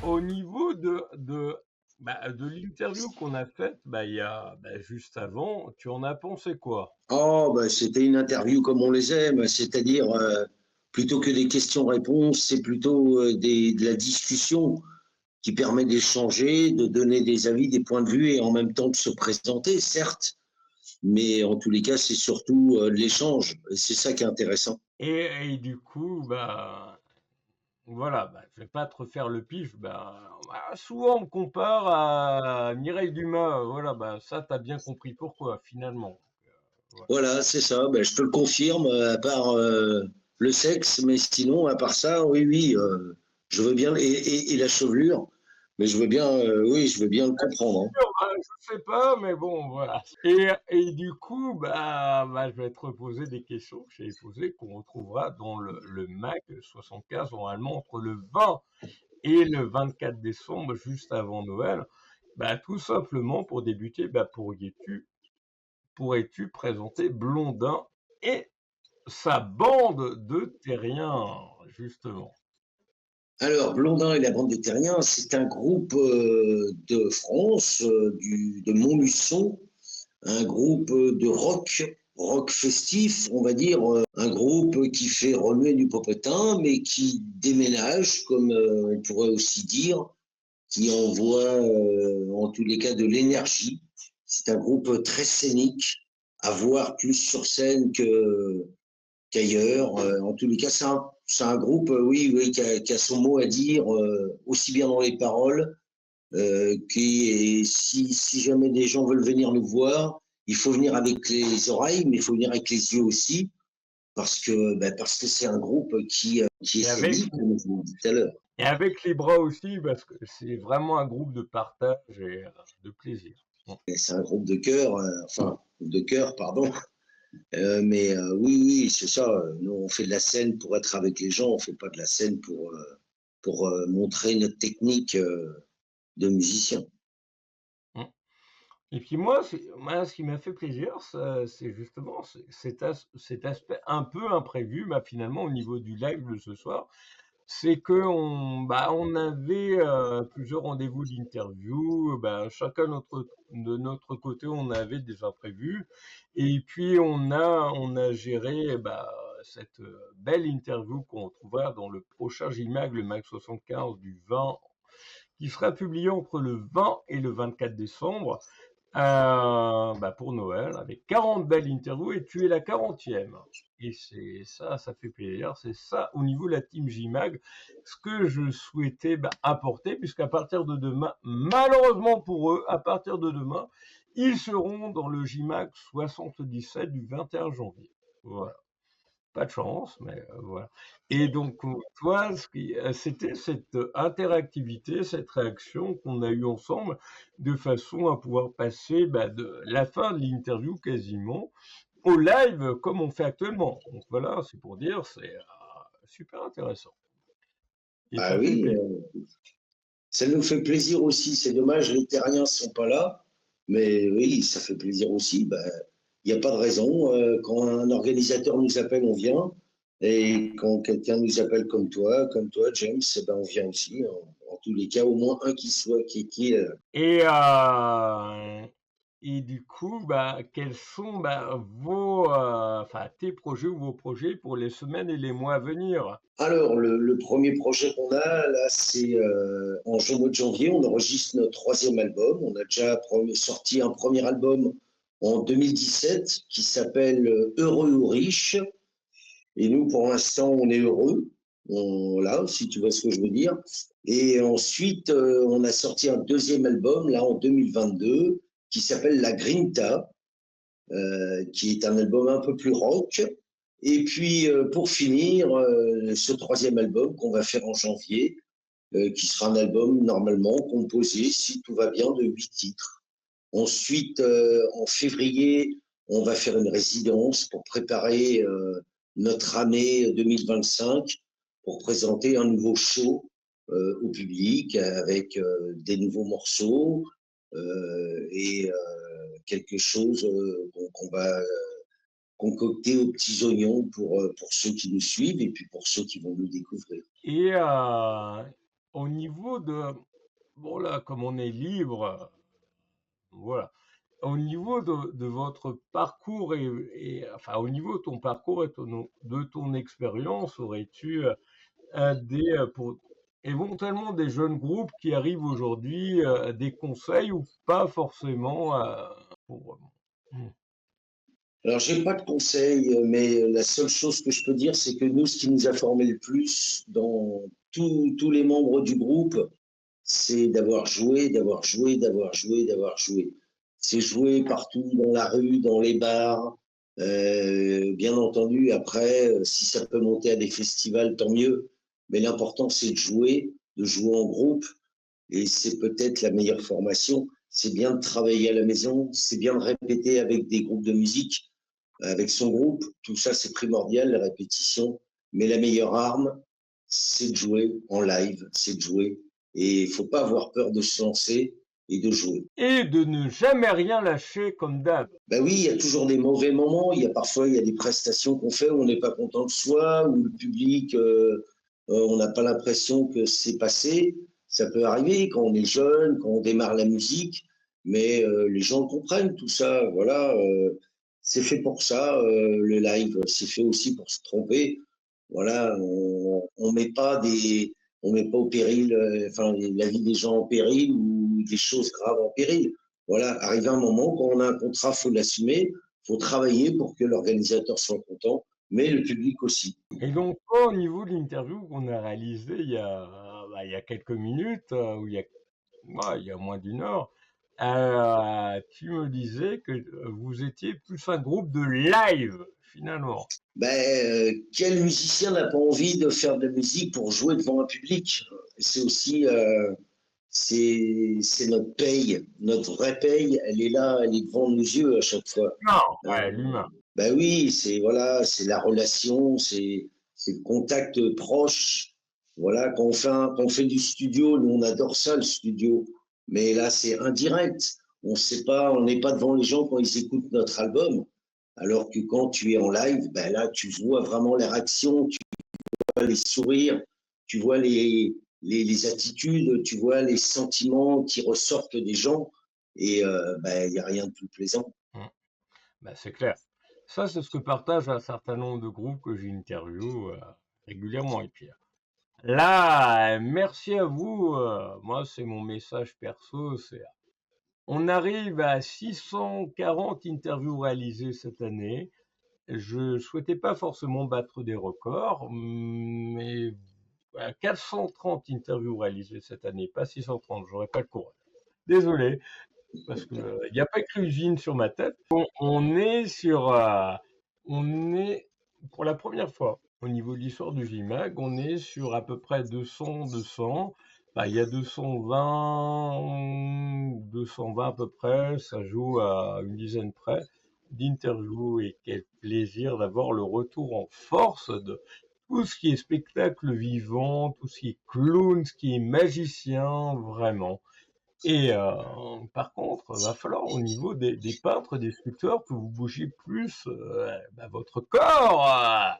au niveau de l'interview qu'on a faite, il y a juste avant, tu en as pensé quoi? Oh, bah, c'était une interview comme on les aime, c'est-à-dire plutôt que des questions-réponses, c'est plutôt de la discussion qui permet d'échanger, de donner des avis, des points de vue et en même temps de se présenter, certes, mais en tous les cas, c'est surtout l'échange. Et c'est ça qui est intéressant. Et du coup, voilà, je vais pas te refaire le pif. Souvent on me compare à Mireille Dumas. Voilà, ça, t'as bien compris pourquoi finalement. Voilà. Voilà, c'est ça. Ben, je te le confirme, à part le sexe, mais sinon, à part ça, oui, oui, je veux bien, et la chevelure, mais je veux bien, oui, je veux bien le comprendre, hein. Je sais pas, mais bon, voilà. Et du coup, je vais te reposer des questions que j'avais posées, qu'on retrouvera dans le MAC 75, normalement, entre le 20 et le 24 décembre, juste avant Noël. Tout simplement, pour débuter, pourrais-tu présenter Blondin et sa bande de terriens, justement? Alors, Blondin et la bande des Terriens, c'est un groupe de France, de Montluçon, un groupe de rock festif, on va dire, un groupe qui fait remuer du popotin, mais qui déménage, comme on pourrait aussi dire, qui envoie en tous les cas de l'énergie. C'est un groupe très scénique, à voir plus sur scène qu'ailleurs. En tous les cas, c'est un groupe, oui, oui, qui a son mot à dire, aussi bien dans les paroles, si jamais des gens veulent venir nous voir, il faut venir avec les oreilles, mais il faut venir avec les yeux aussi, parce que c'est un groupe qui est Et avec, scénique, comme je vous l'ai dit tout à l'heure. et avec les bras aussi, parce que c'est vraiment un groupe de partage et de plaisir. Bon. Et c'est un groupe de cœur, enfin, de cœur, pardon. Mais oui, oui, c'est ça. Nous, on fait de la scène pour être avec les gens, on fait pas de la scène pour montrer notre technique de musicien. Mmh. Et puis moi, ce qui m'a fait plaisir, c'est justement cet aspect un peu imprévu, finalement, au niveau du live de ce soir. C'est que on avait plusieurs rendez-vous d'interview, chacun de notre côté, on avait des imprévus. Et puis on a géré cette belle interview qu'on trouvera dans le prochain JMAG, le MAG 75 du 20, qui sera publié entre le 20 et le 24 décembre. Pour Noël, avec 40 belles interviews, et tu es la 40e. Et c'est ça, ça fait plaisir. C'est ça, au niveau de la team JMAG, ce que je souhaitais apporter, puisqu'à partir de demain, malheureusement pour eux, à partir de demain, ils seront dans le JMAG 77 du 21 janvier. Voilà. Pas de chance, mais voilà. Et donc, toi, c'était cette interactivité, cette réaction qu'on a eue ensemble, de façon à pouvoir passer de la fin de l'interview quasiment au live comme on fait actuellement. Donc voilà, c'est pour dire, c'est super intéressant. Et Ah ça fait oui, plaisir. ça nous fait plaisir aussi. C'est dommage, les terriens sont pas là, mais oui, ça fait plaisir aussi. Ben, il n'y a pas de raison. Quand un organisateur nous appelle, on vient. Et quand quelqu'un nous appelle comme toi, James, eh ben, on vient aussi. En tous les cas, au moins un qui soit qui est. Et, euh, et du coup, quels sont tes projets ou vos projets pour les semaines et les mois à venir? Alors, le premier projet qu'on a, là, c'est en mois de janvier, on enregistre notre troisième album. On a déjà sorti un premier album en 2017 qui s'appelle Heureux ou riche. Et nous, pour l'instant, on est heureux. Là, si tu vois ce que je veux dire. Et ensuite, on a sorti un deuxième album, là, en 2022, qui s'appelle La Grinta, qui est un album un peu plus rock. Et puis, pour finir, ce troisième album qu'on va faire en janvier, qui sera un album normalement composé, si tout va bien, de 8 titres. Ensuite, en février, on va faire une résidence pour préparer notre année 2025, pour présenter un nouveau show au public avec des nouveaux morceaux et quelque chose qu'on va concocter aux petits oignons pour ceux qui nous suivent et puis pour ceux qui vont nous découvrir. Et au niveau de, bon là, comme on est libre, voilà. Au niveau de votre parcours enfin, au niveau de ton parcours et de ton expérience, aurais-tu pour éventuellement des jeunes groupes qui arrivent aujourd'hui, des conseils ou pas forcément pour, Alors, j'ai pas de conseils, mais la seule chose que je peux dire, c'est que nous, ce qui nous a formé le plus dans tous les membres du groupe, c'est d'avoir joué, d'avoir joué, d'avoir joué, d'avoir joué. C'est jouer partout dans la rue, dans les bars. Bien entendu, après, si ça peut monter à des festivals, tant mieux. Mais l'important, c'est de jouer en groupe. Et c'est peut-être la meilleure formation. C'est bien de travailler à la maison, c'est bien de répéter avec des groupes de musique, avec son groupe. Tout ça, c'est primordial, la répétition. Mais la meilleure arme, c'est de jouer en live, c'est de jouer. Et il ne faut pas avoir peur de se lancer et de jouer. et de ne jamais rien lâcher comme d'hab. Ben oui, il y a toujours des mauvais moments. Il y a des prestations qu'on fait où on n'est pas content de soi, où le public, on n'a pas l'impression que c'est passé. Ça peut arriver quand on est jeune, quand on démarre la musique, mais les gens comprennent tout ça. Voilà, c'est fait pour ça. Le live, c'est fait aussi pour se tromper. Voilà, on met pas au péril, enfin, la vie des gens en péril ou des choses graves en péril. Voilà, arrivé un moment, quand on a un contrat, faut l'assumer, faut travailler pour que l'organisateur soit content, mais le public aussi. Et donc, au niveau de l'interview qu'on a réalisée il y a quelques minutes, ou il y a moins d'une heure, tu me disais que vous étiez plus un groupe de live, finalement. Quel musicien n'a pas envie de faire de la musique pour jouer devant un public? C'est aussi, c'est notre paye, notre vraie paye, elle est là, elle est devant nos yeux à chaque fois. Non, Euh, ouais, l'humain. Ben oui, c'est voilà, c'est la relation, c'est le contact proche. Voilà, quand on fait du studio, nous on adore ça le studio, mais là c'est indirect. On sait pas, on n'est pas devant les gens quand ils écoutent notre album, alors que quand tu es en live, ben là tu vois vraiment les réactions, tu vois les sourires, tu vois les attitudes, tu vois les sentiments qui ressortent des gens, et ben il y a rien de plus plaisant. Hum, bah, c'est clair. Ça, c'est ce que partagent un certain nombre de groupes que j'interviewe régulièrement. Et puis là, merci à vous. Moi, c'est mon message perso. On arrive à 640 interviews réalisées cette année. Je souhaitais pas forcément battre des records, mais 430 interviews réalisées cette année, pas 630, j'aurais pas le courage. Désolé, parce que il n'y a pas écrit usine sur ma tête. On est pour la première fois au niveau de l'histoire du JMAG, on est sur à peu près 200. Bah, il y a 220 à peu près, ça joue à une dizaine près d'interviews et quel plaisir d'avoir le retour en force de tout ce qui est spectacle vivant, tout ce qui est clown, ce qui est magicien, vraiment. Et par contre, va falloir au niveau des peintres, des sculpteurs, que vous bougiez plus votre corps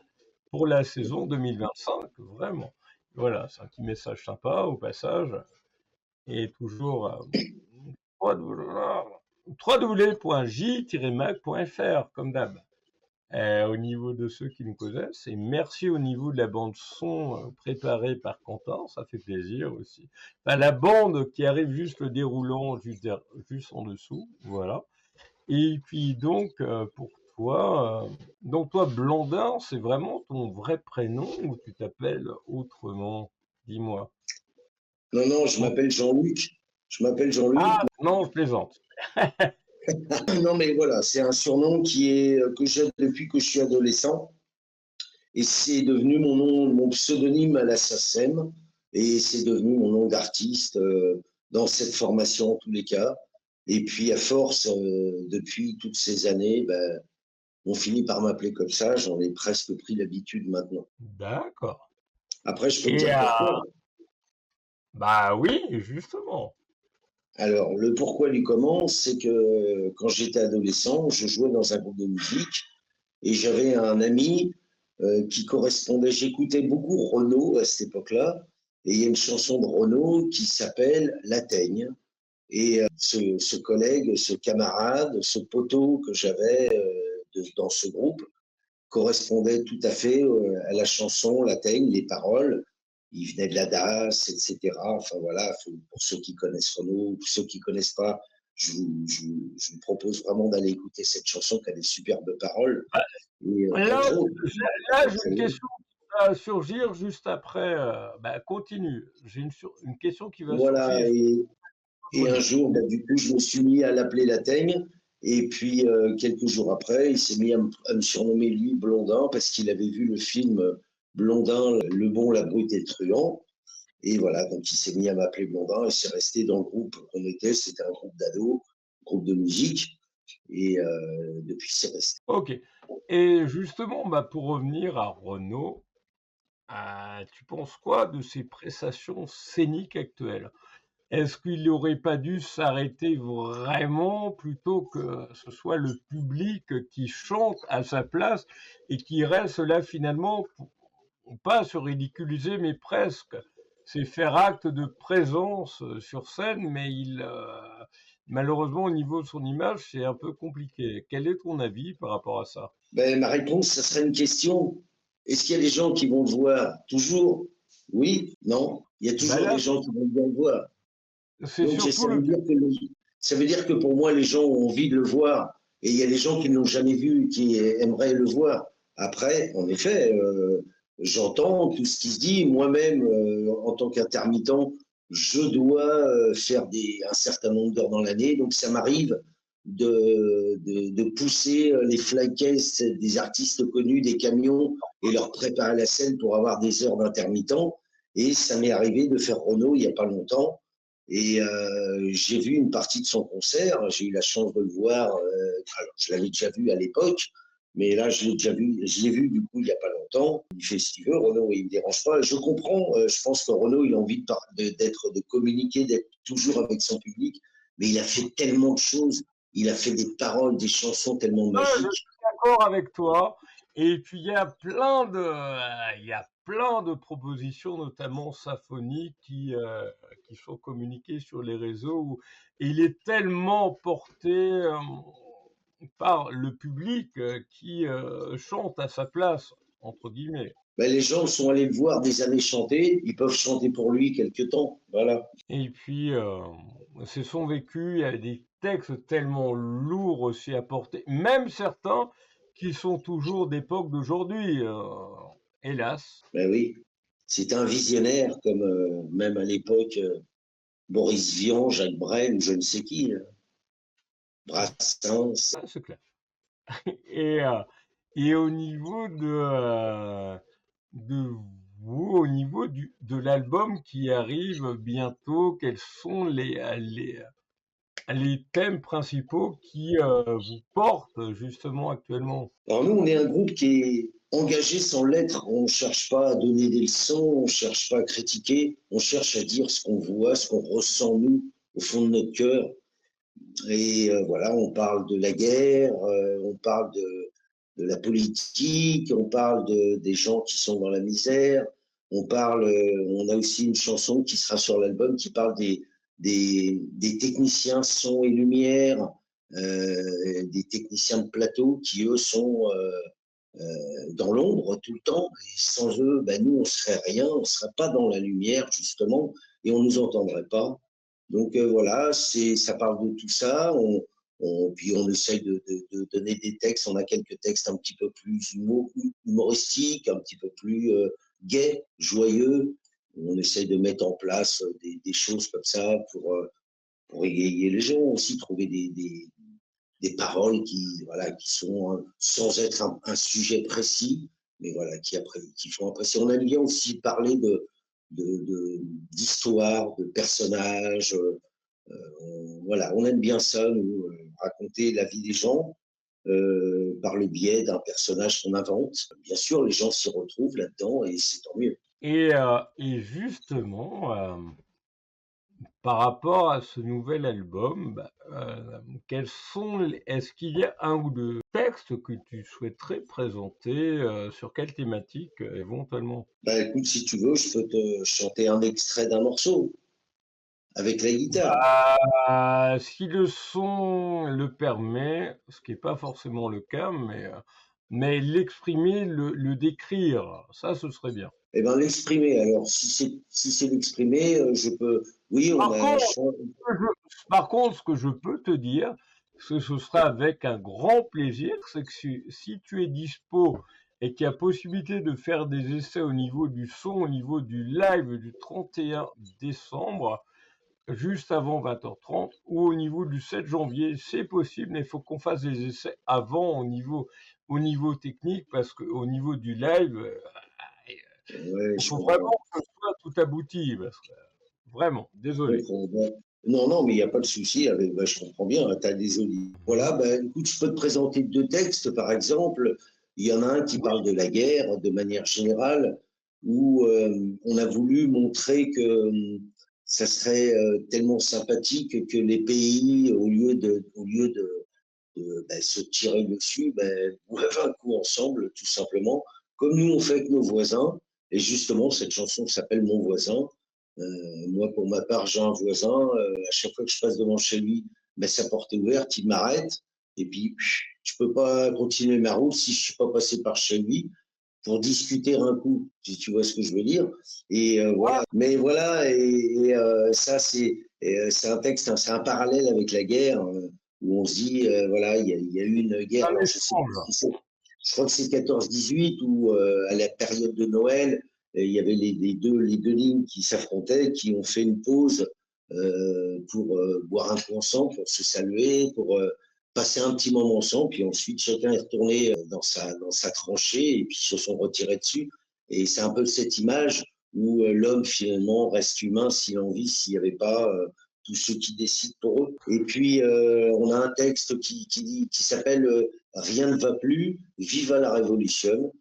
pour la saison 2025, vraiment. Voilà, c'est un petit message sympa au passage. Et toujours www.j-mag.fr, comme d'hab. Au niveau de ceux qui nous connaissent, et merci au niveau de la bande son préparée par Quentin, ça fait plaisir aussi. Enfin, la bande qui arrive juste le déroulant juste en dessous, voilà. Et puis donc donc toi Blandin, c'est vraiment ton vrai prénom ou tu t'appelles autrement? Dis-moi. Non, non, je Bon. m'appelle Jean-Luc. Je m'appelle Jean-Luc. Ah non, je plaisante. Non, mais voilà, c'est un surnom que j'ai depuis que je suis adolescent. Et c'est devenu mon nom, mon pseudonyme à la SACEM. Et c'est devenu mon nom d'artiste dans cette formation en tous les cas. Et puis, à force, depuis toutes ces années, ben, on finit par m'appeler comme ça. J'en ai presque pris l'habitude maintenant. D'accord. Après, je peux te Et dire pourquoi. bah oui, justement. Alors, le pourquoi du comment, c'est que quand j'étais adolescent, je jouais dans un groupe de musique et j'avais un ami qui correspondait. J'écoutais beaucoup Renaud à cette époque-là Et il y a une chanson de Renaud qui s'appelle La Teigne. Et ce collègue, ce camarade, ce poteau que j'avais dans ce groupe correspondait tout à fait à la chanson, la Teigne, les paroles. Il venait de la DAS, etc. Enfin voilà, pour ceux qui connaissent Renaud, pour ceux qui ne connaissent pas, je vous propose vraiment d'aller écouter cette chanson qui a des superbes paroles. Et en Là, gros, j'ai une question qui va surgir juste après. Continue. J'ai une question qui va voilà. surgir. Et un Renaud. jour, bah, du coup, je me suis mis à l'appeler la Teigne. Et puis, quelques jours après, il s'est mis à me surnommer lui Blondin parce qu'il avait vu le film Blondin, le bon, la brute et le truand. Et voilà, donc il s'est mis à m'appeler Blondin et c'est resté dans le groupe qu'on était. C'était un groupe d'ados, groupe de musique. Et depuis, c'est resté. Ok. Et justement, pour revenir à Renaud, tu penses quoi de ses prestations scéniques actuelles? Est-ce qu'il n'aurait pas dû s'arrêter vraiment plutôt que ce soit le public qui chante à sa place et qui reste là finalement pour pas se ridiculiser, mais presque. C'est faire acte de présence sur scène, mais malheureusement au niveau de son image, c'est un peu compliqué. Quel est ton avis par rapport à ça? Ben, ma réponse, ça serait une question. Est-ce qu'il y a des gens qui vont le voir? Toujours? Oui? Non? Il y a Bah toujours des là, gens qui vont bien le voir. c'est Donc, surtout ça veut dire que pour moi, les gens ont envie de le voir. Et il y a des gens qui ne l'ont jamais vu, qui aimeraient le voir. Après, en effet, j'entends tout ce qui se dit. Moi-même, en tant qu'intermittent, je dois faire un certain nombre d'heures dans l'année. Donc, ça m'arrive de pousser les flycases des artistes connus, des camions, et leur préparer la scène pour avoir des heures d'intermittent. Et ça m'est arrivé de faire Renaud il n'y a pas longtemps. Et j'ai vu une partie de son concert. J'ai eu la chance de le voir. Alors, je l'avais déjà vu à l'époque, mais là, je l'ai déjà vu. Je l'ai vu du coup il n'y a pas longtemps. Il fait ce qu'il veut. Renaud, il ne me dérange pas. Je comprends. Je pense que Renaud, il a envie de communiquer, d'être toujours avec son public. Mais il a fait tellement de choses. Il a fait des paroles, des chansons tellement je magiques. suis d'accord avec toi. Et puis il y a plein de propositions, notamment symphoniques, qui sont communiquées sur les réseaux. Et il est tellement porté par le public qui chante à sa place, entre guillemets. Ben, les gens sont allés le voir des années chanter. Ils peuvent chanter pour lui quelque temps. Voilà. Et puis, c'est son vécu, il y a des textes tellement lourds aussi à porter, même certains qui sont toujours d'époque d'aujourd'hui, hélas. Ben oui. C'est un visionnaire, comme même à l'époque, Boris Vian, Jacques Brel ou je ne sais qui, Brassens. Ah, c'est clair. Et, euh, et au niveau de vous, au niveau de l'album qui arrive bientôt, quels sont les thèmes principaux qui vous portent justement actuellement? Alors nous, on est un groupe qui est engagé sans l'être. On ne cherche pas à donner des leçons, on ne cherche pas à critiquer, on cherche à dire ce qu'on voit, ce qu'on ressent nous, au fond de notre cœur. Et voilà, on parle de la guerre, on parle de la politique, on parle des gens qui sont dans la misère, on a aussi une chanson qui sera sur l'album qui parle des techniciens son et lumière, des techniciens de plateau qui eux sont dans l'ombre tout le temps. Et sans eux, ben, nous on serait rien, on serait pas dans la lumière justement, et on nous entendrait pas. Donc voilà, ça parle de tout ça. Puis on essaye de donner des textes. On a quelques textes un petit peu plus humoristiques, un petit peu plus gais, joyeux. On essaye de mettre en place des choses comme ça pour égayer les gens aussi, trouver des paroles voilà, qui sont sans être sujet précis, mais voilà, qui font apprécier. On aime bien aussi parler d'histoire, de personnages. Voilà, on aime bien ça, nous, raconter la vie des gens par le biais d'un personnage qu'on invente. Bien sûr, les gens s'y retrouvent là-dedans et c'est tant mieux. Et justement, par rapport à ce nouvel album, est-ce qu'il y a un ou deux textes que tu souhaiterais présenter, sur quelle thématique, éventuellement? Bah écoute, si tu veux, je peux te chanter un extrait d'un morceau avec la guitare. Si le son le permet, ce qui est pas forcément le cas, mais l'exprimer, le décrire, ça, ce serait bien. Eh ben l'exprimer. Alors si c'est l'exprimer, je peux. Oui, on Par a. contre ce que je peux te dire, c'est que ce sera avec un grand plaisir, c'est que si tu es dispo et qu'il y a possibilité de faire des essais au niveau du son, au niveau du live du 31 décembre, juste avant 20h30, ou au niveau du 7 janvier, c'est possible, mais il faut qu'on fasse des essais avant au niveau technique, parce qu'au niveau du live, Ouais, il je faut vraiment comprends. que ce soit tout abouti, parce que, vraiment, Je désolé. comprends. Bon. Non, non, mais il n'y a pas de souci. Avec, bah, je comprends bien. T'as désolé. Voilà. Bah, écoute, je peux te présenter deux textes, par exemple. Il y en a un qui Oui, parle de la guerre de manière générale, où on a voulu montrer que ça serait tellement sympathique que les pays, au lieu de se tirer dessus, boivent un coup ensemble, tout simplement, comme nous on fait avec nos voisins. Et justement, cette chanson s'appelle Mon voisin. Moi, pour ma part, j'ai un voisin. À chaque fois que je passe devant chez lui, sa porte est ouverte, il m'arrête. Et puis, je peux pas continuer ma route si je suis pas passé par chez lui pour discuter un coup, si tu vois ce que je veux dire. Et ouais, voilà. Mais voilà, ça, c'est un texte, hein, c'est un parallèle avec la guerre, où on se dit, voilà, il y a eu une guerre, un alors je sais plus échange. si c'est, je crois que c'est 14-18, où à la période de Noël, il y avait les deux lignes qui s'affrontaient, qui ont fait une pause pour boire un coup ensemble, pour se saluer, pour passer un petit moment ensemble, puis ensuite chacun est retourné dans sa tranchée et puis se sont retirés dessus. Et c'est un peu cette image où l'homme finalement reste humain s'il en vit, s'il n'y avait pas tous ceux qui décident pour eux. Et puis on a un texte qui s'appelle Rien ne va plus, viva la révolution.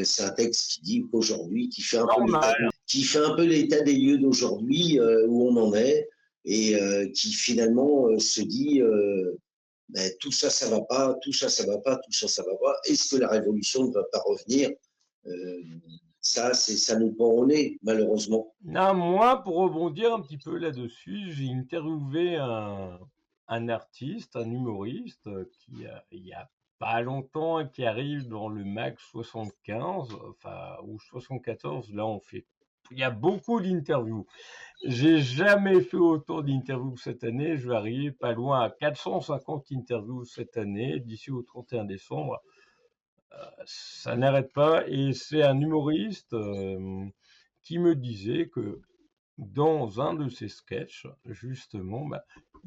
C'est un texte qui dit qu'aujourd'hui, Normal. qui fait un peu l'état des lieux d'aujourd'hui, où on en est, et qui finalement se dit tout ça, ça va pas, tout ça, ça va pas, tout ça, ça va pas. Est-ce que la révolution ne va pas revenir? Euh, ça nous pend au nez, malheureusement. Non, moi, pour rebondir un petit peu là-dessus, j'ai interviewé un artiste, un humoriste, il y a pas longtemps, et qui arrive dans le Max 75, enfin, ou 74, là, il y a beaucoup d'interviews. J'ai jamais fait autant d'interviews cette année. Je vais arriver pas loin à 450 interviews cette année, d'ici au 31 décembre. Ça n'arrête pas. Et c'est un humoriste qui me disait que dans un de ses sketchs, justement,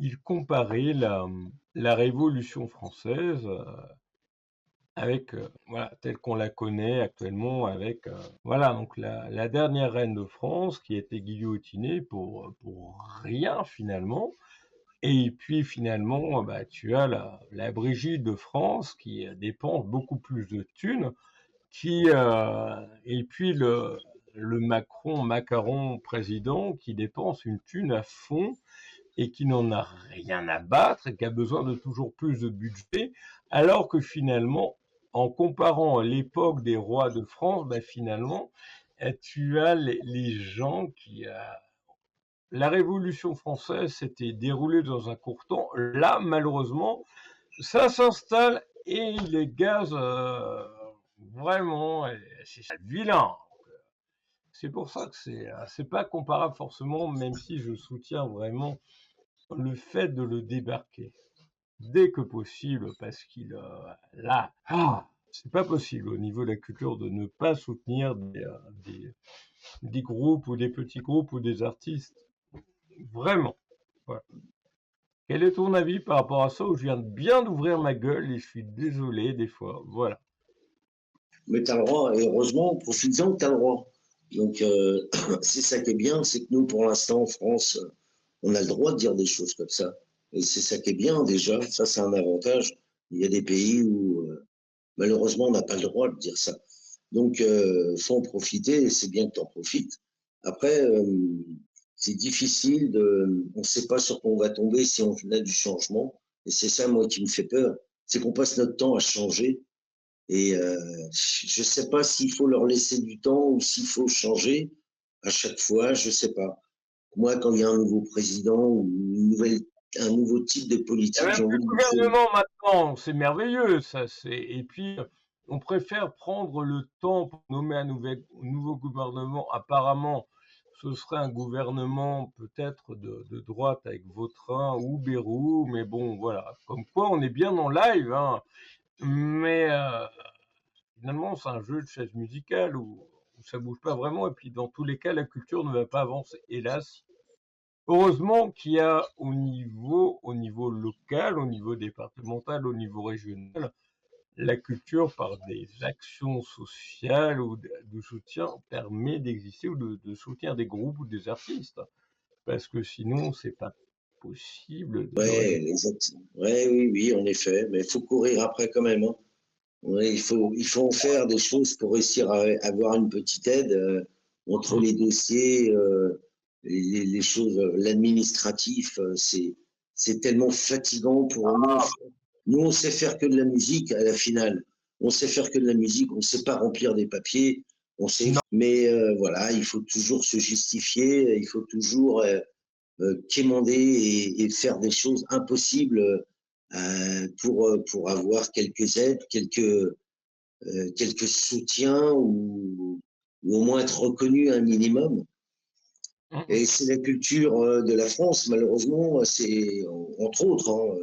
il comparait la Révolution française avec, voilà, telle qu'on la connaît actuellement, avec, voilà, donc la dernière reine de France qui a été guillotinée pour rien finalement. Et puis finalement, tu as la Brigitte de France qui dépense beaucoup plus de thunes, et puis le Macaron président qui dépense une thune à fond et qui n'en a rien à battre et qui a besoin de toujours plus de budget, alors que finalement, en comparant l'époque des rois de France, finalement, tu as les gens la Révolution française s'était déroulée dans un court temps. Là, malheureusement, ça s'installe et les gaz, vraiment, c'est vilain. C'est pour ça que c'est pas comparable forcément, même si je soutiens vraiment le fait de le débarquer dès que possible, parce qu'il là, c'est pas possible au niveau de la culture de ne pas soutenir des groupes ou des petits groupes ou des artistes. Vraiment. Voilà. Quel est ton avis par rapport à ça, où je viens de bien d'ouvrir ma gueule et je suis désolé des fois. Voilà. Mais tu as le droit, et heureusement, profites-en que tu as le droit. Donc, c'est ça qui est bien, c'est que nous, pour l'instant, en France, on a le droit de dire des choses comme ça. Et c'est ça qui est bien, déjà. Ça, c'est un avantage. Il y a des pays où, malheureusement, on n'a pas le droit de dire ça. Donc, faut en profiter, et c'est bien que tu en profites. Après, c'est difficile on ne sait pas sur quoi on va tomber si on a du changement. Et c'est ça, moi, qui me fait peur. C'est qu'on passe notre temps à changer. Et je ne sais pas s'il faut leur laisser du temps ou s'il faut changer à chaque fois, je ne sais pas. Moi, quand il y a un nouveau président ou un nouveau type de Il y a politique, même j'ai plus envie de de dire, gouvernement maintenant, c'est merveilleux ça. Et puis on préfère prendre le temps pour nommer un nouveau gouvernement. Apparemment, ce serait un gouvernement peut-être de droite avec Vautrin ou Bayrou, mais bon voilà. Comme quoi, on est bien en live, hein. Mais finalement, c'est un jeu de chaise musicale où ça bouge pas vraiment. Et puis dans tous les cas, la culture ne va pas avancer, hélas. Heureusement qu'il y a au niveau local, au niveau départemental, au niveau régional, la culture par des actions sociales ou de soutien permet d'exister ou de soutenir des groupes ou des artistes. Parce que sinon, c'est pas possible de ouais, régler. ouais, oui, oui, en effet, mais il faut courir après quand même, hein. Ouais, il faut en faire des choses pour réussir à avoir une petite aide entre les dossiers, les choses, l'administratif, c'est tellement fatigant pour nous. Nous, on sait faire que de la musique à la finale. On sait faire que de la musique, on ne sait pas remplir des papiers, on sait, Non. mais voilà, il faut toujours se justifier, il faut toujours quémander et faire des choses impossibles pour avoir quelques aides, quelques soutiens ou au moins être reconnu un minimum. Et c'est la culture de la France, malheureusement, c'est entre autres, hein,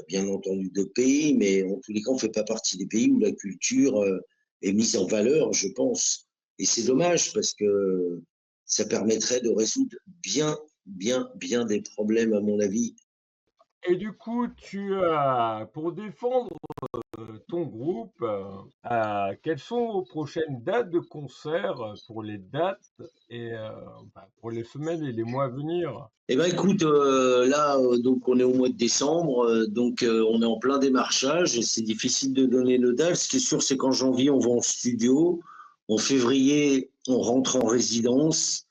il y a bien entendu d'autres pays, mais en tous les cas, on ne fait pas partie des pays où la culture est mise en valeur, je pense. Et c'est dommage parce que ça permettrait de résoudre bien, bien, bien des problèmes, à mon avis. Et du coup, tu as, pour défendre ton groupe, quelles sont vos prochaines dates de concert pour les dates et pour les semaines et les mois à venir? Eh ben écoute, là, donc on est au mois de décembre, donc on est en plein démarchage et c'est difficile de donner le date. Ce qui est sûr, c'est qu'en janvier, on va en studio. En février, on rentre en résidence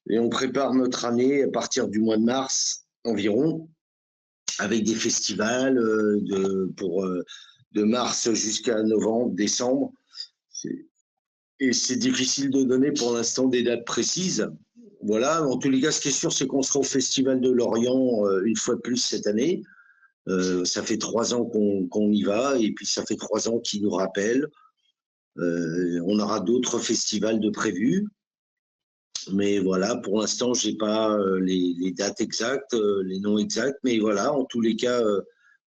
et on prépare notre année à partir du mois de mars environ, avec des festivals de mars jusqu'à novembre, décembre. Et c'est difficile de donner pour l'instant des dates précises. Voilà, en tous les cas, ce qui est sûr, c'est qu'on sera au Festival de Lorient une fois de plus cette année. Ça fait 3 ans qu'on y va et puis ça fait 3 ans qu'ils nous rappellent. On aura d'autres festivals de prévus. Mais voilà, pour l'instant, j'ai pas les dates exactes, les noms exacts. Mais voilà, en tous les cas,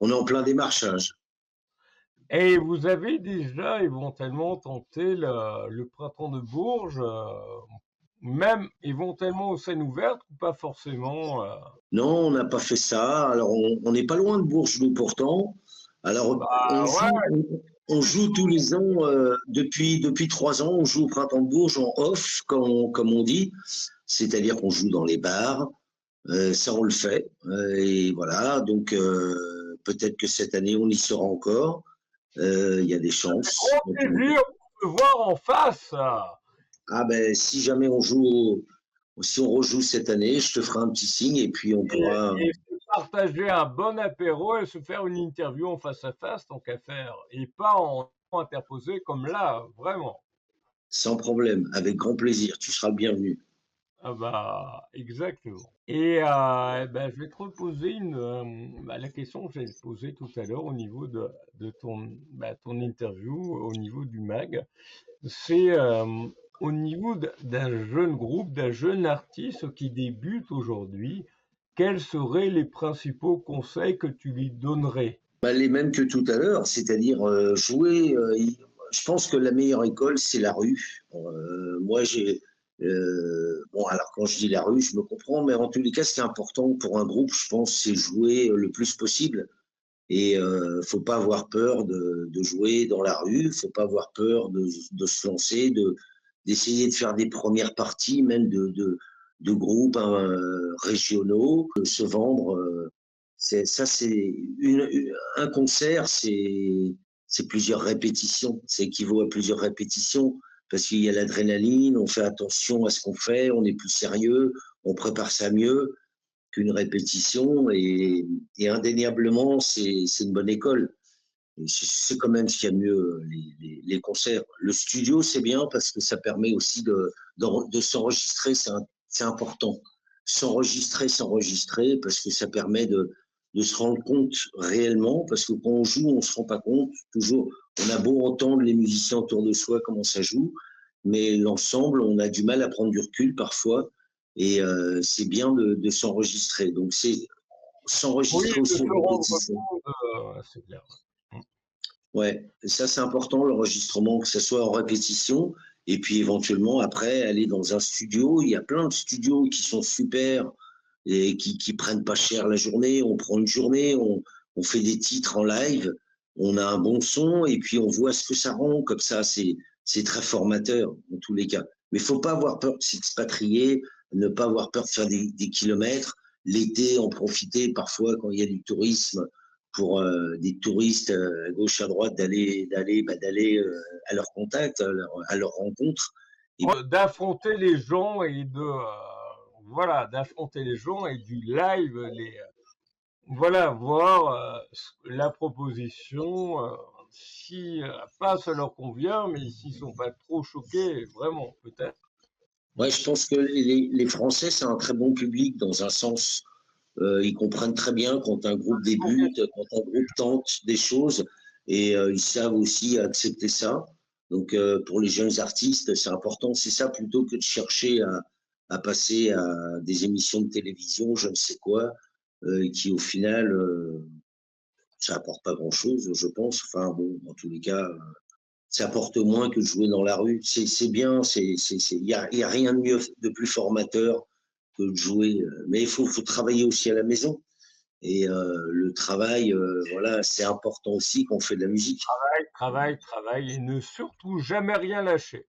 on est en plein démarchage. Et vous avez déjà éventuellement tenté le printemps de Bourges, même éventuellement aux scènes ouvertes ou pas forcément? Non, on n'a pas fait ça. Alors, on n'est pas loin de Bourges, nous, pourtant. Alors, Bah ouais, on joue tous les ans, depuis 3 ans, on joue au Printemps de Bourges en off, comme on dit. C'est-à-dire qu'on joue dans les bars. Ça, on le fait. Et voilà, donc peut-être que cette année, on y sera encore. Il y a des chances. grand plaisir pour te voir en face. Ah ben, si on rejoue cette année, je te ferai un petit signe et puis on pourra, Et se partager un bon apéro et se faire une interview en face à face, tant qu'à faire, et pas en interposé comme là, vraiment. sans problème, avec grand plaisir, tu seras le bienvenu. Ah bah, exactement. Et ben, je vais te reposer la question que j'avais posée tout à l'heure au niveau de ton interview, au niveau du MAG. C'est au niveau d'un jeune groupe, d'un jeune artiste qui débute aujourd'hui, quels seraient les principaux conseils que tu lui donnerais? Bah, les mêmes que tout à l'heure, c'est-à-dire jouer. Je pense que la meilleure école, c'est la rue. Moi, bon, alors quand je dis la rue, je me comprends, mais en tous les cas, ce qui est important pour un groupe, je pense, c'est jouer le plus possible. Et faut pas avoir peur de jouer dans la rue, faut pas avoir peur de se lancer, d'essayer de faire des premières parties, même de groupes régionaux, de se vendre. Un concert, c'est plusieurs répétitions, ça équivaut à plusieurs répétitions parce qu'il y a l'adrénaline, on fait attention à ce qu'on fait, on est plus sérieux, on prépare ça mieux qu'une répétition et indéniablement, c'est une bonne école. C'est quand même ce qu'il y a de mieux, les concerts. Le studio, c'est bien parce que ça permet aussi de s'enregistrer, c'est important. S'enregistrer, parce que ça permet de se rendre compte réellement, parce que quand on joue, on ne se rend pas compte. Toujours, on a beau entendre les musiciens autour de soi, comment ça joue, mais l'ensemble, on a du mal à prendre du recul parfois, et c'est bien de s'enregistrer. Donc, c'est Oui, s'enregistrer de aussi se en rendre répétition. compte, c'est clair. Ouais, ça c'est important, l'enregistrement, que ce soit en répétition, et puis éventuellement après aller dans un studio. Il y a plein de studios qui sont super et qui prennent pas cher la journée. On prend une journée, on fait des titres en live, on a un bon son et puis on voit ce que ça rend. Comme ça, c'est très formateur en tous les cas. Mais il faut pas avoir peur de s'expatrier, ne pas avoir peur de faire des kilomètres. L'été, en profiter parfois quand il y a du tourisme pour des touristes à gauche à droite d'aller à leur contact, à leur rencontre. Et D'affronter les gens et voilà, d'affronter les gens et du live, voilà, voir la proposition, si pas ça leur convient, mais s'ils sont pas trop choqués, vraiment, peut-être. ouais, je pense que les Français, c'est un très bon public dans un sens. Ils comprennent très bien quand un groupe débute, quand un groupe tente des choses, et ils savent aussi accepter ça. Donc, pour les jeunes artistes, c'est important. C'est ça plutôt que de chercher à passer à des émissions de télévision, je ne sais quoi, qui au final, ça apporte pas grand-chose, je pense. Enfin bon, en tous les cas, ça apporte moins que de jouer dans la rue. C'est bien, y a rien de mieux, de plus formateur que de jouer. Mais faut travailler aussi à la maison. Et le travail, voilà, c'est important aussi quand on fait de la musique. Travail, et ne surtout jamais rien lâcher.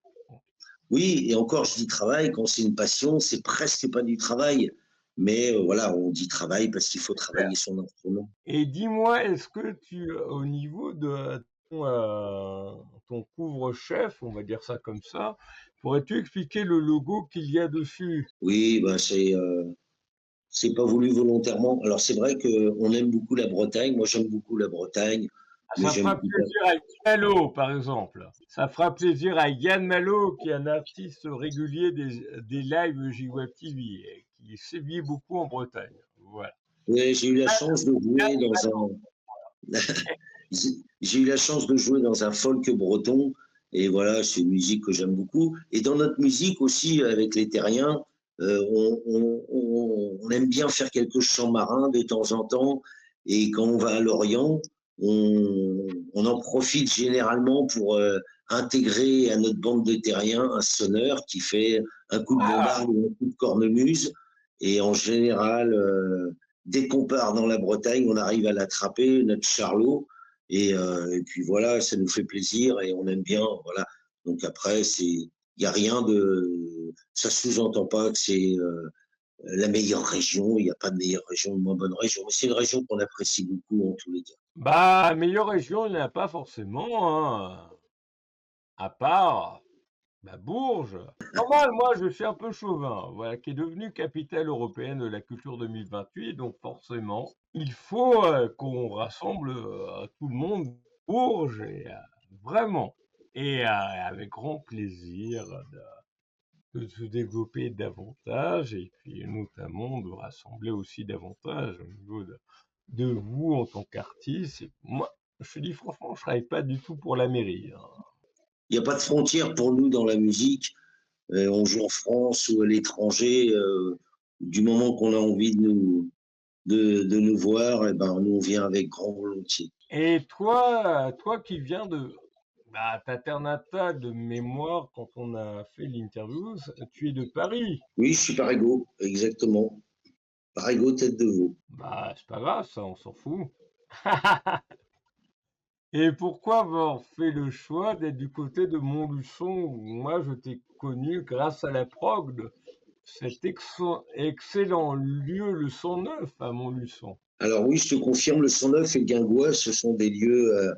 Oui, et encore, je dis travail, quand c'est une passion, c'est presque pas du travail. Mais voilà, on dit travail parce qu'il faut travailler son instrument. Et dis-moi, est-ce que au niveau de ton couvre-chef, on va dire ça comme ça, pourrais-tu expliquer le logo qu'il y a dessus? Oui, ben c'est pas voulu volontairement. Alors c'est vrai qu'on aime beaucoup la Bretagne. Moi, j'aime beaucoup la Bretagne, mais Ça j'aime fera beaucoup. plaisir à Yann Malo, par exemple. Ça fera plaisir à Yann Malo, qui est un artiste régulier des lives JWeb TV et qui sévit beaucoup en Bretagne. Voilà. Oui, j'ai eu la chance de jouer Yann dans un. J'ai eu la chance de jouer dans un folk breton, et voilà, c'est une musique que j'aime beaucoup. Et dans notre musique aussi, avec les terriens, on aime bien faire quelques chants marins de temps en temps. Et quand on va à Lorient, on en profite généralement pour intégrer à notre bande de terriens un sonneur qui fait un coup de bombarde ou un coup de cornemuse. Et en général, dès qu'on part dans la Bretagne, on arrive à l'attraper, notre charlot. Et puis voilà, ça nous fait plaisir et on aime bien. Voilà. Donc après, il n'y a rien de. Ça sous-entend pas que c'est la meilleure région. Il n'y a pas de meilleure région, de moins bonne région. Mais c'est une région qu'on apprécie beaucoup en tous les cas. Bah, meilleure région, il n'y en a pas forcément, hein, à part Bourges. Normal, moi, je suis un peu chauvin, voilà, qui est devenue capitale européenne de la culture 2028, donc forcément, il faut qu'on rassemble tout le monde, Bourges, vraiment, et avec grand plaisir de se développer davantage, et puis notamment de rassembler aussi davantage au niveau de vous en tant qu'artiste. Et moi, je te dis franchement, je travaille pas du tout pour la mairie, hein. Il n'y a pas de frontière pour nous dans la musique. On joue en France ou à l'étranger. Du moment qu'on a envie de nous voir, eh ben, nous, on vient avec grand volontiers. Et toi qui viens de ta terre natale de mémoire quand on a fait l'interview, tu es de Paris. Oui, je suis Parigo, exactement. Parigo, tête de veau. Bah, c'est pas grave, ça, on s'en fout. Et pourquoi avoir fait le choix d'être du côté de Montluçon où moi je t'ai connu grâce à la prog de cet excellent lieu, le 109 à Montluçon. Alors oui, je te confirme, le 109 et le Guingois, ce sont des lieux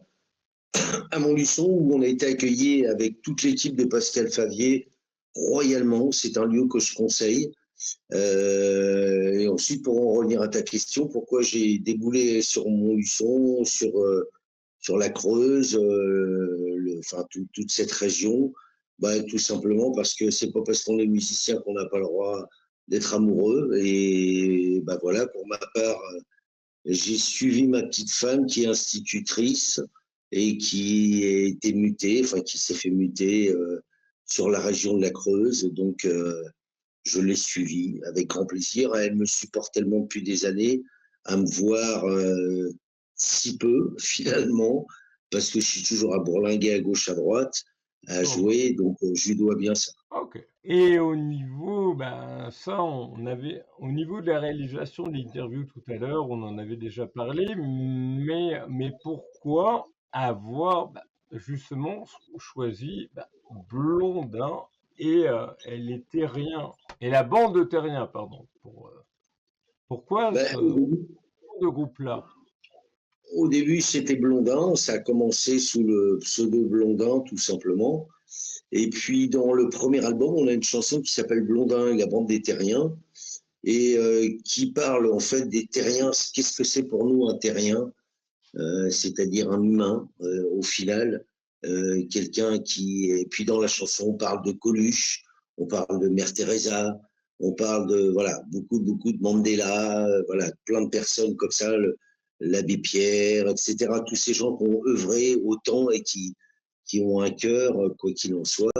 à Montluçon où on a été accueillis avec toute l'équipe de Pascal Favier royalement. C'est un lieu que je conseille. Et ensuite, pour en revenir à ta question, pourquoi j'ai déboulé sur Montluçon, sur la Creuse, enfin toute cette région, bah, tout simplement parce que c'est pas parce qu'on est musicien qu'on n'a pas le droit d'être amoureux. Et bah voilà, pour ma part, j'ai suivi ma petite femme qui est institutrice et qui a été mutée, enfin qui s'est fait muter sur la région de la Creuse. Donc je l'ai suivie avec grand plaisir. Elle me supporte tellement depuis des années à me voir si peu finalement, parce que je suis toujours à bourlinguer à gauche, à droite, à Sûrement. jouer. Donc je lui dois bien ça. OK. Et au niveau, ben, ça, on avait au niveau de la réalisation de l'interview tout à l'heure, on en avait déjà parlé, mais pourquoi avoir, bah, justement choisi, bah, Blondin et les Terriens et la bande de Terriens, pardon, pourquoi Ben, ce nom de groupe-là? au début, c'était Blondin. Ça a commencé sous le pseudo Blondin, tout simplement. Et puis, dans le premier album, on a une chanson qui s'appelle Blondin et la bande des Terriens, et qui parle en fait des Terriens. Qu'est-ce que c'est pour nous un Terrien? C'est-à-dire un humain, au final, quelqu'un qui. Et puis, dans la chanson, on parle de Coluche, on parle de Mère Teresa, on parle de voilà beaucoup de Mandela, voilà plein de personnes comme ça, l'abbé Pierre, etc. Tous ces gens qui ont œuvré autant et qui ont un cœur, quoi qu'il en soit,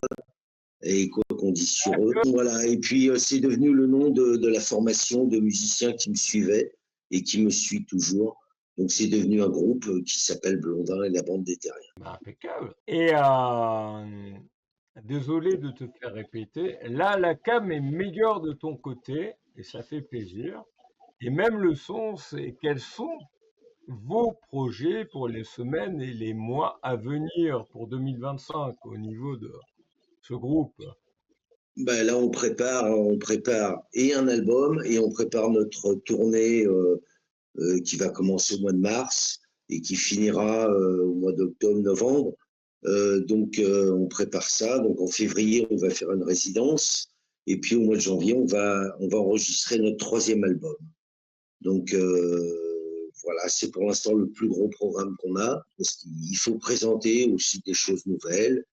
et quoi qu'on dise sur eux. Voilà. Et puis c'est devenu le nom de la formation de musiciens qui me suivaient et qui me suit toujours. Donc c'est devenu un groupe qui s'appelle Blondin et la bande des Terriens. Ben, impeccable. Et désolé de te faire répéter, là, la cam est meilleure de ton côté et ça fait plaisir. Et même le son, c'est quels sont vos projets pour les semaines et les mois à venir pour 2025 au niveau de ce groupe? Ben là, on prépare et un album et on prépare notre tournée qui va commencer au mois de mars et qui finira au mois d'octobre, novembre. Donc, on prépare ça. Donc, en février, on va faire une résidence. Et puis, au mois de janvier, on va enregistrer notre troisième album. Donc, voilà, c'est pour l'instant le plus gros programme qu'on a. Parce qu'il faut présenter aussi des choses nouvelles.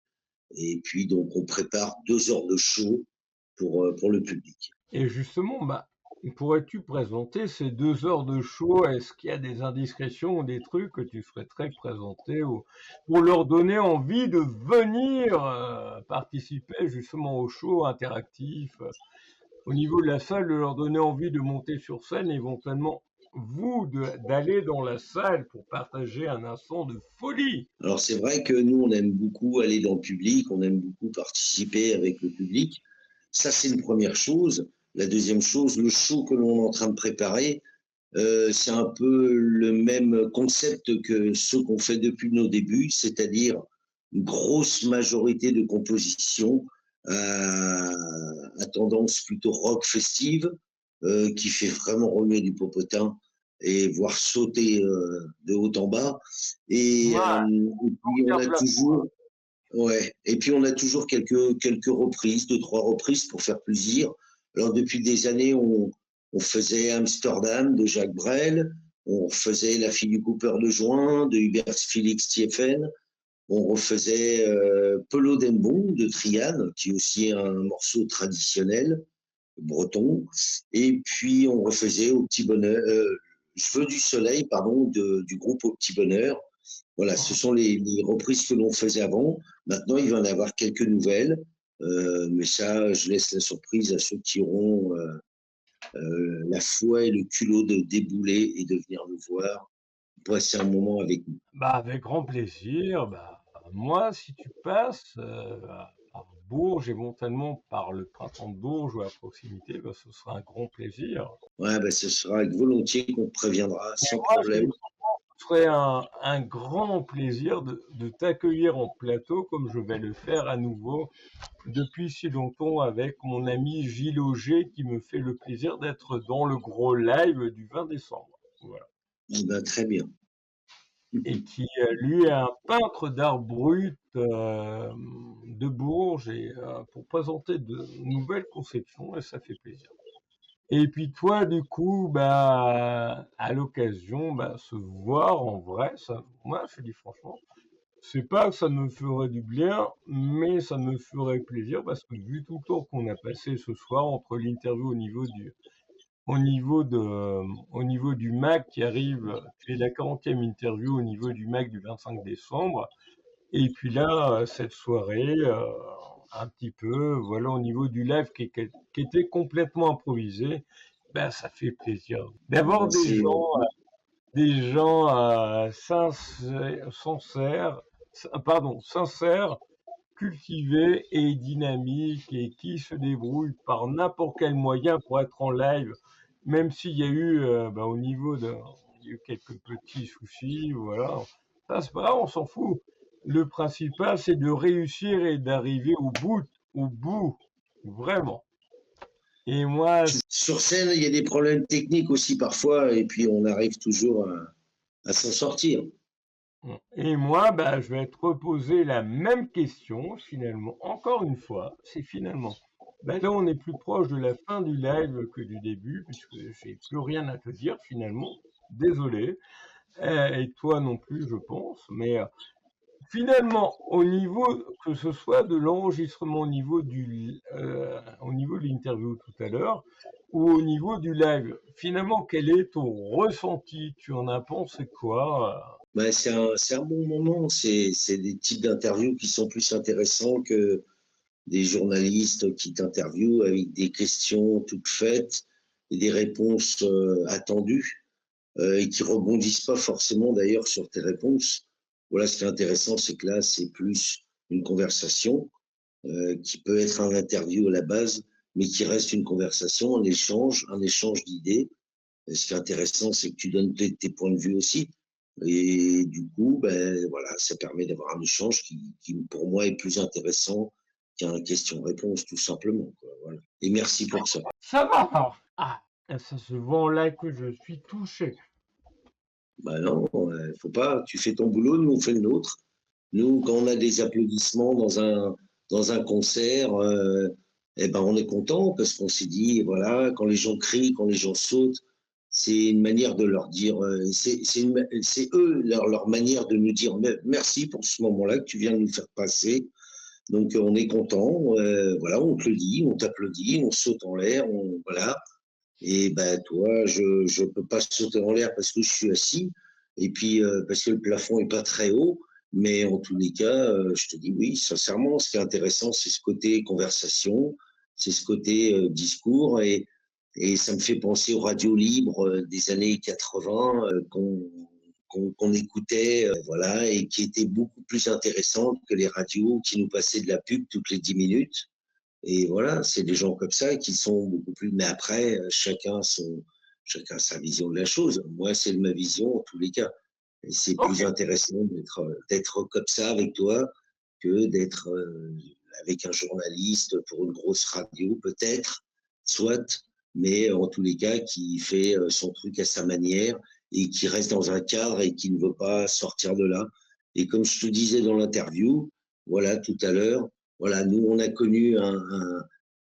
Et puis, donc, on prépare 2 heures de show pour le public. Et justement, bah, pourrais-tu présenter ces 2 heures de show? Est-ce qu'il y a des indiscrétions ou des trucs que tu souhaiterais présenter pour leur donner envie de venir participer justement au show interactif? Au niveau de la salle, de leur donner envie de monter sur scène, éventuellement d'aller dans la salle pour partager un instant de folie. Alors, c'est vrai que nous, on aime beaucoup aller dans le public, on aime beaucoup participer avec le public. Ça, c'est une première chose. La deuxième chose, le show que l'on est en train de préparer, c'est un peu le même concept que ceux qu'on fait depuis nos débuts, c'est-à-dire une grosse majorité de compositions à tendance plutôt rock festive, qui fait vraiment remuer du popotin et voir sauter de haut en bas. Ouais, Et puis on faire a de la toujours, ouais, et puis on a toujours quelques reprises, 2, 3 reprises pour faire plaisir. Alors depuis des années, on faisait Amsterdam de Jacques Brel, on faisait La fille du coupeur de joint de Hubert Félix Thieffen, on refaisait Pelot d'Embon de Triane, qui est aussi un morceau traditionnel breton, et puis on refaisait Au petit bonheur, Je veux du soleil, pardon, du groupe Au petit bonheur. Voilà, ce sont les reprises que l'on faisait avant. Maintenant, il va y en avoir quelques nouvelles, mais ça, je laisse la surprise à ceux qui auront la foi et le culot de débouler et de venir nous voir, passer un moment avec nous. bah, avec grand plaisir. Bah, moi, si tu passes par Bourges, éventuellement par le printemps de Bourges ou à proximité, bah, ce sera un grand plaisir. Ouais, ben, ce sera avec volontiers qu'on te préviendra, Et sans moi, problème. ce serait un grand plaisir de t'accueillir en plateau, comme je vais le faire à nouveau depuis si longtemps avec mon ami Gilles Auger, qui me fait le plaisir d'être dans le gros live du 20 décembre. Voilà. Eh ben, très bien. Et qui, lui, est un peintre d'art brut de Bourges et pour présenter de nouvelles conceptions, et ça fait plaisir. Et puis toi, du coup, bah, à l'occasion, bah, se voir en vrai, ça, moi, je te dis franchement, c'est pas que ça me ferait du bien, mais ça me ferait plaisir parce que vu tout le temps qu'on a passé ce soir entre l'interview au niveau de, au niveau du MAC qui arrive, tu es la 40e interview au niveau du MAC du 25 décembre, et puis là, cette soirée, un petit peu, voilà, au niveau du live qui était complètement improvisé, ben, ça fait plaisir d'avoir Ben, c'est des gens sincères, cultivés et dynamiques et qui se débrouillent par n'importe quel moyen pour être en live, même s'il y a eu, ben, il y a eu quelques petits soucis, voilà. Ça, c'est pas grave, on s'en fout. Le principal, c'est de réussir et d'arriver au bout, vraiment. Et moi, sur scène, il y a des problèmes techniques aussi parfois, et puis on arrive toujours à s'en sortir. bah, je vais te reposer la même question, finalement, encore une fois, c'est finalement. Bah là, on est plus proche de la fin du live que du début, puisque j'ai plus rien à te dire, finalement. Désolé. Et toi non plus, je pense. Mais finalement, au niveau, que ce soit de l'enregistrement au niveau de l'interview tout à l'heure, ou au niveau du live, finalement, quel est ton ressenti? Tu en as pensé quoi? Ben, c'est un bon moment. C'est des types d'interviews qui sont plus intéressants que des journalistes qui t'interviewent avec des questions toutes faites et des réponses attendues et qui rebondissent pas forcément d'ailleurs sur tes réponses. Voilà, ce qui est intéressant, c'est que là, c'est plus une conversation qui peut être un interview à la base, mais qui reste une conversation, un échange d'idées. Et ce qui est intéressant, c'est que tu donnes tes points de vue aussi. Et du coup, ben, voilà, ça permet d'avoir un échange qui, pour moi, est plus intéressant qu'un question-réponse, tout simplement. Quoi, voilà. Et merci pour ça. Ça va! Ah, ça se voit en live que je suis touché. Ben non, faut pas. Tu fais ton boulot, nous on fait le nôtre. Nous, quand on a des applaudissements dans un concert, eh ben on est content parce qu'on s'est dit, voilà, quand les gens crient, quand les gens sautent, c'est une manière de leur dire, c'est eux, leur manière de nous dire merci pour ce moment-là que tu viens de nous faire passer. Donc on est content, voilà, on te le dit, on t'applaudit, on saute en l'air, voilà. Et ben toi, je peux pas sauter en l'air parce que je suis assis et puis parce que le plafond est pas très haut. Mais en tous les cas, je te dis oui, sincèrement, ce qui est intéressant, c'est ce côté conversation, c'est ce côté discours et ça me fait penser aux radios libres des années 80 qu'on écoutait, voilà, et qui étaient beaucoup plus intéressantes que les radios qui nous passaient de la pub toutes les 10 minutes. Et voilà, c'est des gens comme ça qui sont beaucoup plus. Mais après, chacun sa vision de la chose. Moi, c'est ma vision en tous les cas. Et c'est Ok. plus intéressant d'être comme ça avec toi que d'être avec un journaliste pour une grosse radio, peut-être, soit, mais en tous les cas, qui fait son truc à sa manière et qui reste dans un cadre et qui ne veut pas sortir de là. Et comme je te disais dans l'interview, voilà, tout à l'heure, voilà, nous, on a connu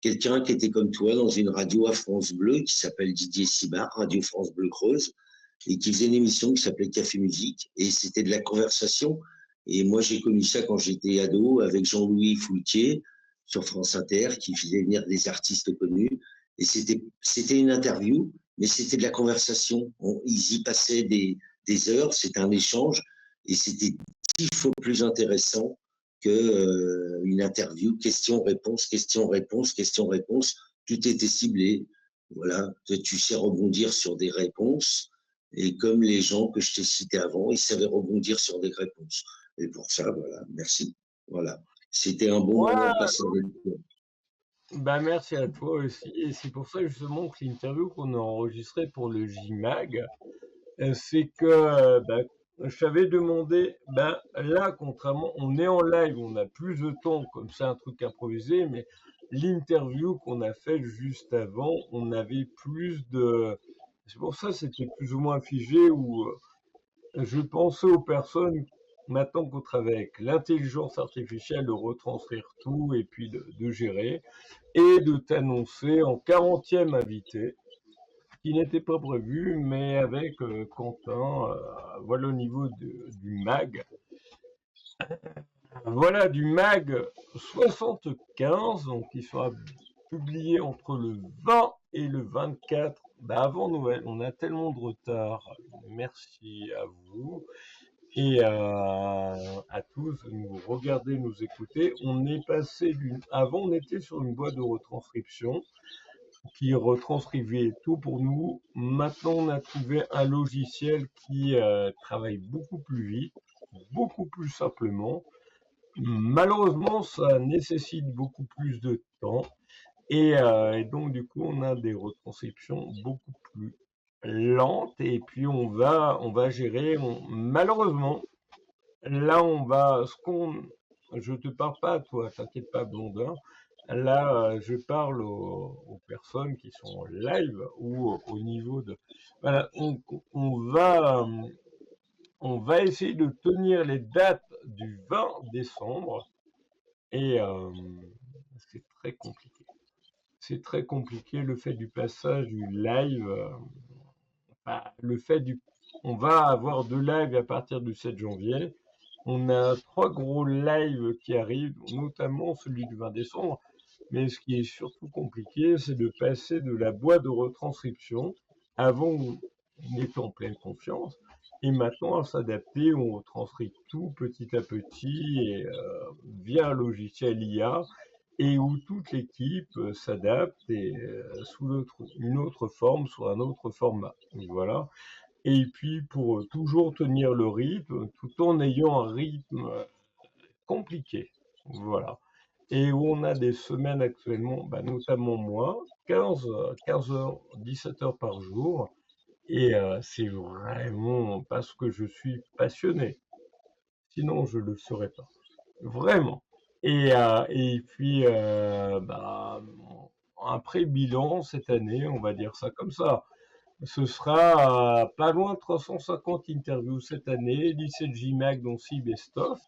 quelqu'un qui était comme toi dans une radio à France Bleu qui s'appelle Didier Simard, Radio France Bleu Creuse, et qui faisait une émission qui s'appelait Café Musique, et c'était de la conversation. Et moi, j'ai connu ça quand j'étais ado avec Jean-Louis Foulquier sur France Inter, qui faisait venir des artistes connus. Et c'était une interview, mais c'était de la conversation. Ils y passaient des heures, c'était un échange, et c'était 10 fois plus intéressant que une interview, question-réponse, question-réponse, question-réponse. Tout était ciblé. Voilà, tu sais rebondir sur des réponses. Et comme les gens que je t'ai cités avant, ils savaient rebondir sur des réponses. Et pour ça, voilà, merci. Voilà. C'était un bon moment Ouais, passé avec toi. bah merci à toi aussi. Et c'est pour ça justement que l'interview qu'on a enregistrée pour le JMAG, c'est que bah, je t'avais demandé, bah, là, contrairement, on est en live, on a plus de temps, comme ça, un truc improvisé, mais l'interview qu'on a faite juste avant, on avait plus de. C'est pour ça que c'était plus ou moins figé, où je pensais aux personnes, maintenant qu'on travaille avec l'intelligence artificielle, de retranscrire tout et puis de gérer, et de t'annoncer en 40e invité. qui n'était pas prévu, mais avec Quentin, voilà au niveau du mag. Voilà du mag 75, donc qui sera publié entre le 20 et le 24, bah avant Noël. On a tellement de retard. Merci à vous et à tous de nous regarder, nous écouter. On est passé avant, on était sur une boîte de retranscription qui retranscrivait tout pour nous. Maintenant, on a trouvé un logiciel qui travaille beaucoup plus vite, beaucoup plus simplement. Malheureusement, ça nécessite beaucoup plus de temps et donc du coup, on a des retranscriptions beaucoup plus lentes et puis on va gérer. Malheureusement, là, je te parle pas à toi, t'inquiète pas, Blondin. Là, je parle aux personnes qui sont en live ou au niveau de. Voilà, on va, euh, on va essayer de tenir les dates du 20 décembre et c'est très compliqué. C'est très compliqué le fait du passage du live. Bah, on va avoir deux lives à partir du 7 janvier. On a trois gros lives qui arrivent, notamment celui du 20 décembre. Mais ce qui est surtout compliqué, c'est de passer de la boîte de retranscription. Avant, on était en pleine confiance. Et maintenant, à s'adapter, on retranscrit tout petit à petit et, via un logiciel IA et où toute l'équipe s'adapte et sous une autre forme, sous un autre format. Voilà. Et puis pour toujours tenir le rythme, tout en ayant un rythme compliqué. Voilà. Et où on a des semaines actuellement, bah, notamment moi, 15 heures, 17 heures par jour. Et c'est vraiment parce que je suis passionné. Sinon, je ne le ferais pas. Vraiment. Et puis, bah, après bilan cette année, on va dire ça comme ça. Ce sera pas loin de 350 interviews cette année, 17 JMAG dont 6 best-of,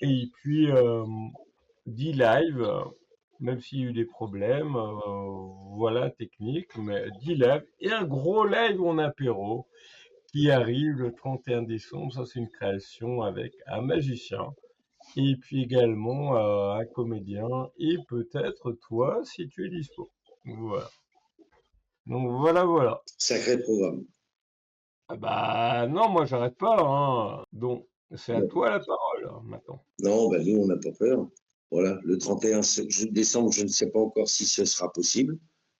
et puis 10 lives, même s'il y a eu des problèmes, voilà, techniques, mais 10 lives, et un gros live en apéro qui arrive le 31 décembre, ça c'est une création avec un magicien, et puis également un comédien, et peut-être toi si tu es dispo. Voilà. Donc voilà, voilà. Sacré programme. Ah bah non, moi j'arrête pas, hein. Donc c'est à Bon. toi la parole maintenant. Non, ben nous, on n'a pas peur. Voilà, le 31 décembre, je ne sais pas encore si ce sera possible.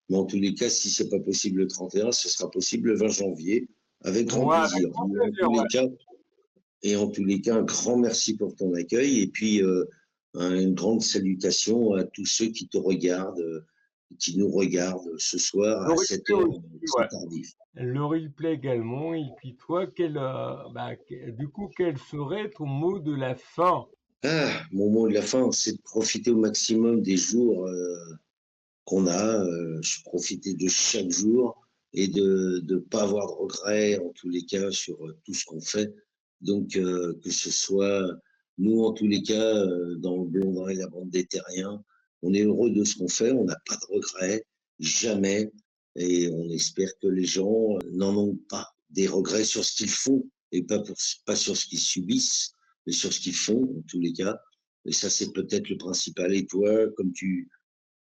Mais en tous les cas, si c'est pas possible le 31, ce sera possible le 20 janvier, avec grand Ouais, avec plaisir. grand plaisir, ouais. En tous les cas, un grand merci pour ton accueil et puis une grande salutation à tous ceux qui te regardent, qui nous regardent ce soir Le à replay 7 heures, aussi, c'est ouais. tardif. Le replay également. Et puis toi, du coup, quel serait ton mot de la fin? Ah, mon mot de la fin, c'est de profiter au maximum des jours qu'on a, profiter de chaque jour et de ne pas avoir de regrets, en tous les cas, sur tout ce qu'on fait. Donc, que ce soit nous, en tous les cas, dans le Blondin et la bande des Terriens, on est heureux de ce qu'on fait, on n'a pas de regrets, jamais, et on espère que les gens n'en ont pas des regrets sur ce qu'ils font, et pas sur ce qu'ils subissent, mais sur ce qu'ils font, en tous les cas. Et ça, c'est peut-être le principal. Et toi, comme tu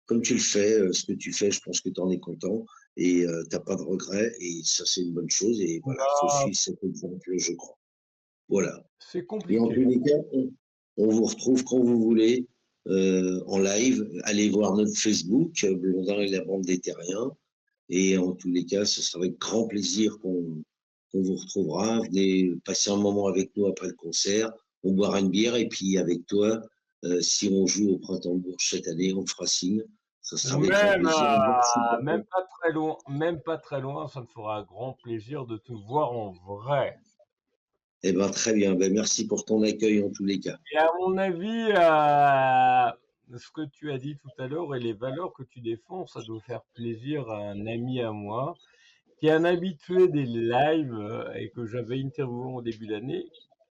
le fais, ce que tu fais, je pense que tu en es content et tu n'as pas de regrets et ça, c'est une bonne chose. Et voilà, il faut Bah, suivre cet exemple, je crois. Voilà. c'est Et en tous compliqué. les cas, on vous retrouve quand vous voulez en live. Allez voir notre Facebook, Blondin et la bande des Terriens. Et en tous les cas, ce sera avec grand plaisir qu'on vous retrouvera. Venez passer un moment avec nous après le concert. On boira une bière et puis avec toi, si on joue au Printemps de Bourges cette année, on te fera signe. Ça sera Ou avec grand même, plaisir. Merci pour même pas très loin, même pas très loin, ça me fera grand plaisir de te voir en vrai. Eh ben, très bien. Ben, merci pour ton accueil en tous les cas. Et à mon avis, ce que tu as dit tout à l'heure et les valeurs que tu défends, ça doit faire plaisir à un ami à moi qui est un habitué des lives et que j'avais interviewé au début d'année,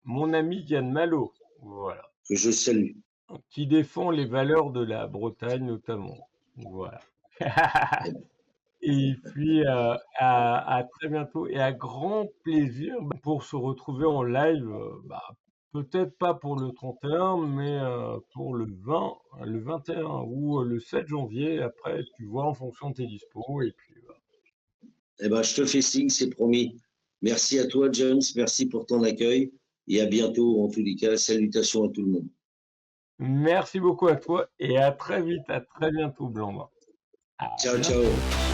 mon ami Diane Malo, voilà, Que je salue. qui défend les valeurs de la Bretagne notamment. Voilà. Eh ben, Et puis, à très bientôt et à grand plaisir pour se retrouver en live, peut-être pas pour le 31, mais pour le 20, le 21 ou le 7 janvier. Après, tu vois en fonction de tes dispos. Et puis, Eh ben, je te fais signe, c'est promis. Merci à toi, James. Merci pour ton accueil. Et à bientôt, en tous les cas. Salutations à tout le monde. merci beaucoup à toi et à très vite, à très bientôt, Blanc. À Ciao, bientôt. ciao.